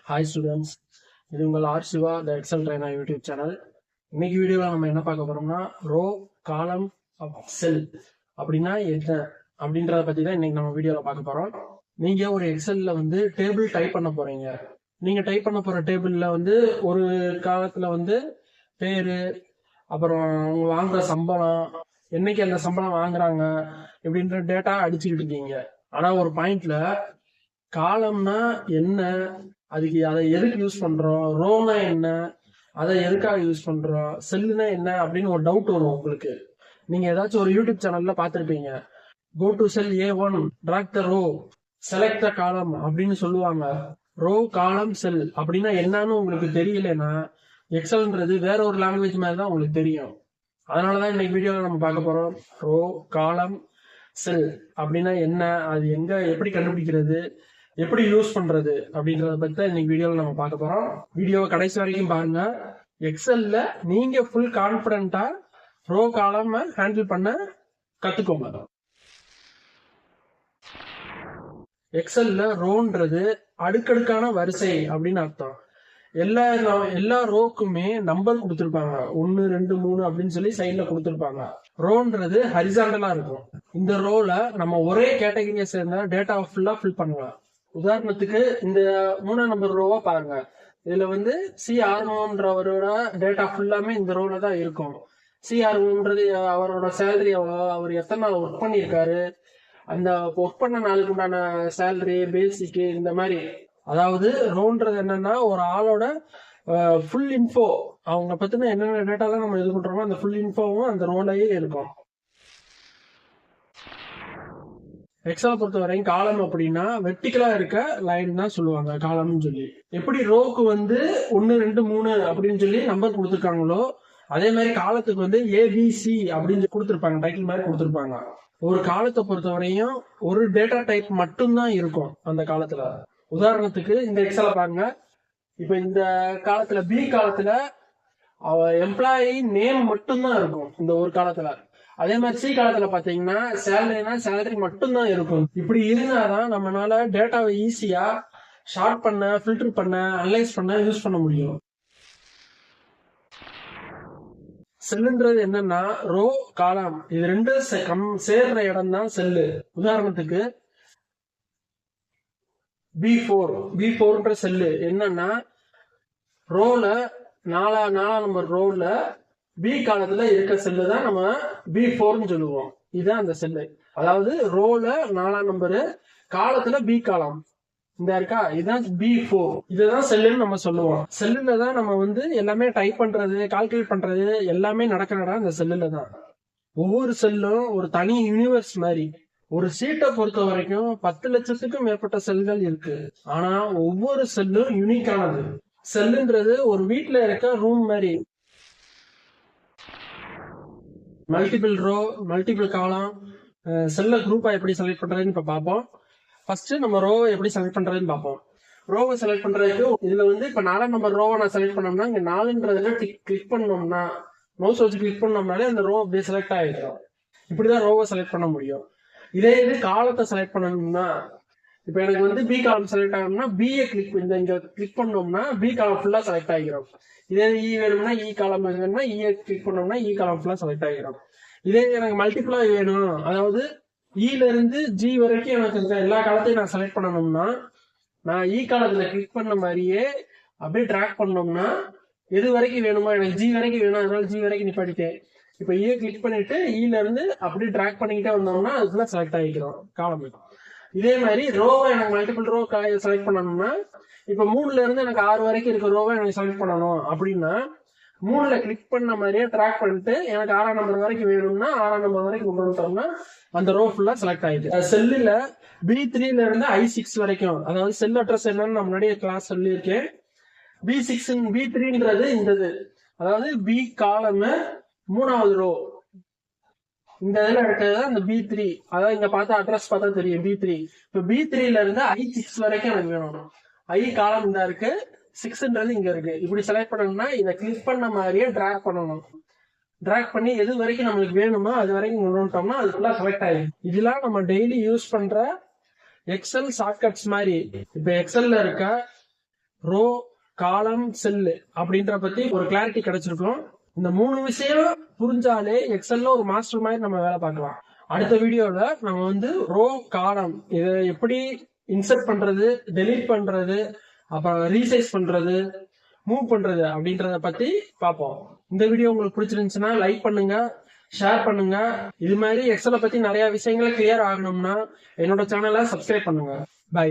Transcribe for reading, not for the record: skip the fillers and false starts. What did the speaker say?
Hi students, இது உங்கள் R Siva த XL trainer YouTube channel. இன்னைக்கு வீடியோவில் நம்ம என்ன பார்க்க போறோம்னா, ரோ காலம் செல் அப்படின்னா என்ன அப்படின்றத பற்றி தான் இன்னைக்கு நம்ம வீடியோவில் பார்க்க போறோம். நீங்கள் ஒரு எக்ஸலில் வந்து டேபிள் டைப் பண்ண போறீங்க. நீங்கள் டைப் பண்ண போகிற டேபிளில் வந்து ஒரு காலத்தில் வந்து பேர், அப்புறம் அவங்க வாங்குற சம்பளம், என்னைக்கு அந்த சம்பளம் வாங்குறாங்க இப்படின்ற டேட்டா அடிச்சுக்கிட்டு இருக்கீங்க. ஆனால் ஒரு பாயிண்ட்ல காலம்னா என்ன, அதுக்கு அதை எதுக்கு யூஸ் பண்றோம், ரோனா என்ன, அதை எதுக்காக யூஸ் பண்றோம், செல்லுனா என்ன அப்படின்னு ஒரு டவுட் வரும் உங்களுக்கு. நீங்க ஏதாச்சும் ஒரு யூடியூப் சேனல்ல பாத்திருப்பீங்க, go to cell A1 drag the row select the column அப்படின்னு சொல்லுவாங்க. ரோ காலம் செல் அப்படின்னா என்னன்னு உங்களுக்கு தெரியலன்னா எக்ஸல்ன்றது வேற ஒரு லாங்குவேஜ் மாதிரி தான் உங்களுக்கு தெரியும். அதனாலதான் இன்னைக்கு வீடியோல நம்ம பார்க்க போறோம், ரோ காலம் செல் அப்படின்னா என்ன, அது எங்க எப்படி கண்டுபிடிக்கிறது, எப்படி யூஸ் பண்றது அப்படின்றத பத்தி தான் இன்னைக்கு வீடியோவில் நம்ம பார்க்க போறோம். வீடியோவை கடைசி வரைக்கும் பாருங்க. எக்ஸல்ல நீங்க ஃபுல் கான்பிடண்டா ரோ காலம் ஹேண்டில் பண்ண கத்துக்கோங்க. எக்ஸல்ல ரோன்றது அடுக்கடுக்கான வரிசை அப்படின்னு அர்த்தம். எல்லா ரோக்குமே நம்பர் கொடுத்துருப்பாங்க, 1 2 3 அப்படின்னு சொல்லி சைட்ல கொடுத்துருப்பாங்க. ரோன்றது ஹரிசாண்டலா இருக்கும். இந்த ரோல நம்ம ஒரே கேட்டகரியை சேர்ந்த டேட்டா ஃபுல்லா ஃபில் பண்ணலாம். உதாரணத்துக்கு இந்த 3ஆம் நம்பர் ரோவா பாருங்க. இதுல வந்து CR1ன்றவரோட டேட்டா ஃபுல்லாமே இந்த ரோல தான் இருக்கும். CR1ன்றது அவரோட சேலரி எவ்வளோ, அவர் எத்தனை நாள் ஒர்க் பண்ணியிருக்காரு, அந்த ஒர்க் பண்ண நாளுக்கு உண்டான சேலரி, பேசிக்கு, இந்த மாதிரி. அதாவது ரோன்றது என்னன்னா ஒரு ஆளோட ஃபுல் இன்ஃபோ, அவங்க பத்தின என்னென்ன டேட்டாலாம் நம்ம இது பண்றோமோ அந்த ஃபுல் இன்ஃபோவும் அந்த ரோலையே இருக்கும். எக்ஸலை பொறுத்த வரைக்கும் காலம் அப்படின்னா வெர்டிகலா இருக்க லைன் தான் சொல்லுவாங்க காலம்னு சொல்லி. எப்படி ரோக்கு வந்து 1 2 3 அப்படின்னு சொல்லி நம்பர் கொடுத்துருக்காங்களோ அதே மாதிரி காலத்துக்கு வந்து ABC அப்படின்னு கொடுத்துருப்பாங்க, டைட்டில் மாதிரி கொடுத்துருப்பாங்க. ஒரு காலத்தை பொறுத்த வரையும் ஒரு டேட்டா டைப் மட்டும்தான் இருக்கும் அந்த காலத்துல. உதாரணத்துக்கு இந்த எக்ஸலை பாருங்க. இப்ப இந்த காலத்துல பி காலத்துல எம்ப்ளாயி நேம் மட்டும்தான் இருக்கும் இந்த ஒரு காலத்துல. அதே மாதிரி சி காலத்துல பாத்தீங்கன்னா சேலரினா சேலரி மட்டும்தான் இருக்கும். இப்படி இருந்தாதான் நம்மளால டேட்டாவை ஈஸியா ஷார்ட் பண்ண, ஃபில்டர் பண்ண, அனலைஸ் பண்ண, யூஸ் பண்ண முடியும். செல்லுன்றது என்னன்னா ரோ காலம் இது ரெண்டும் சேர்ற இடம் தான் செல்லு. உதாரணத்துக்கு B4ன்ற செல்லு என்னன்னா ரோல 4ஆம் நம்பர் ரோல பி காலத்துல இருக்க செல்லு தான் நம்ம B4ன்னு சொல்லுவோம். இதுதான் அந்த செல்லு. அதாவது ரோல 4ஆம் நம்பரு, காலத்துல பி காலம் இந்த இருக்கா, இதுதான் B4. இதுதான் செல்லுன்னு நம்ம சொல்லுவோம். செல்லுல தான் நம்ம வந்து எல்லாமே டைப் பண்றது, கால்குலேட் பண்றது எல்லாமே நடக்கிற இடம் இந்த செல்லுல தான். ஒவ்வொரு செல்லும் ஒரு தனி யூனிவர்ஸ் மாதிரி. ஒரு சீட்டை பொறுத்த வரைக்கும் 10 லட்சத்துக்கும் மேற்பட்ட செல்கள் இருக்கு. ஆனா ஒவ்வொரு செல்லும் யூனிக்கானது. செல்லுன்றது ஒரு வீட்டுல இருக்க ரூம் மாதிரி. மல்டிபிள் ரோ, மல்டிபிள் காலம், செல்ல குரூப்பா எப்படி செலக்ட் பண்றதுன்னு இப்ப பார்ப்போம். ஃபர்ஸ்ட் நம்ம ரோவை எப்படி செலக்ட் பண்றதுன்னு பார்ப்போம். ரோவை செலக்ட் பண்றதுக்கு இதுல வந்து இப்ப 4ஆம் நம்பர் ரோவை நான் செலக்ட் பண்ணோம்னா இங்க 4ன்றதுல கிளிக் பண்ணோம்னா, மவுஸ் வச்சு கிளிக் பண்ணோம்னாலே அந்த ரோ அப்படியே செலக்ட் ஆகிடும். இப்படிதான் ரோவை செலக்ட் பண்ண முடியும். இதே இது காலத்தை செலக்ட் பண்ணணும்னா, இப்ப எனக்கு வந்து பி காலம் செலக்ட் ஆகணும்னா பிஏ இங்க கிளிக் பண்ணோம்னா பி காலம் ஃபுல்லா செலக்ட் ஆகிடும். இதே இ வேணும்னா இ காலம் வேணும்னா இ கிளிக் பண்ணோம்னா இ காலம் ஃபுல்லா செலக்ட் ஆகிடும். இதே எனக்கு மல்டிபிளா வேணும், அதாவது இல இருந்து ஜி வரைக்கும் எனக்கு எல்லா காலத்தையும் நான் செலக்ட் பண்ணணும்னா நான் இ காலத்துல கிளிக் பண்ண மாதிரியே அப்படியே டிராக் பண்ணோம்னா எது வரைக்கும் வேணுமோ, எனக்கு ஜி வரைக்கும் வேணும் அதனால ஜி வரைக்கும் நிப்பாட்டிட்டேன். இப்ப இ கிளிக் பண்ணிட்டு இல இருந்து அப்படியே டிராக் பண்ணிக்கிட்டே வந்தோம்னா அதுக்குள்ள செலக்ட் ஆகிக்கிறோம் காலம். இதே மாதிரி ரோவை எனக்கு மல்டிபிள் ரோ செலக்ட் பண்ணணும்னா இப்ப 3ல இருந்து எனக்கு 6 வரைக்கும் இருக்க ரோவை எனக்கு செலக்ட் பண்ணணும் அப்படின்னா 3ல கிளிக் பண்ண மாதிரியே ட்ராக் பண்ணிட்டு எனக்கு 6ஆம் நம்பர் வரைக்கும் வேணும்னா 6ஆம் நம்பர் வரைக்கும் கொண்டு வந்துட்டோம்னா அந்த ரோ ஃபுல்லா செலக்ட் ஆயிடுது. செல்லுல B3ல இருந்து I6 வரைக்கும், அதாவது செல் அட்ரஸ் என்னன்னு நான் முன்னாடியே கிளாஸ் சொல்லியிருக்கேன். B3ன்றது இந்த அதாவது பி காலம் 3வது ரோ இந்த இதுல இருக்கிறது அந்த B3. அதாவது இங்க பார்த்தா அட்ரஸ் பார்த்தா தெரியும் B3. இப்ப B3ல இருந்து I6 வரைக்கும் எனக்கு வேணும். I காலம் இந்த இருக்கு, 6ன்றது இங்க இருக்கு. இப்படி செலக்ட் பண்ணணும்னா இதை கிளிக் பண்ண மாதிரியே டிராக் பண்ணணும். டிராக் பண்ணி எது வரைக்கும் நம்மளுக்கு வேணுமோ அது வரைக்கும் கொண்டு வந்துட்டோம்னா அது ஃபுல்லா செலக்ட் ஆயிடும். இதெல்லாம் நம்ம டெய்லி யூஸ் பண்ற எக்ஸல் ஷார்ட்கட்ஸ் மாதிரி. இப்ப எக்ஸல்ல இருக்க ரோ, காலம், செல்லு அப்படின்ற பத்தி ஒரு கிளாரிட்டி கிடைச்சிருக்கும். இந்த 3 விஷயம் புரிஞ்சாலே எக்ஸல்ல ஒரு மாஸ்டர் மாதிரி நம்ம வேலை பார்க்கலாம். அடுத்த வீடியோல நம்ம வந்து ரோ, காலம் இதை எப்படி இன்சர்ட் பண்றது, டெலீட் பண்றது, அப்புறம் ரீசைஸ் பண்றது, மூவ் பண்றது அப்படின்றத பத்தி பார்ப்போம். இந்த வீடியோ உங்களுக்கு பிடிச்சிருந்துச்சுன்னா லைக் பண்ணுங்க, ஷேர் பண்ணுங்க. இது மாதிரி எக்ஸலை பத்தி நிறைய விஷயங்களை கிளியர் ஆகணும்னா என்னோட சேனலை சப்ஸ்கிரைப் பண்ணுங்க. பை.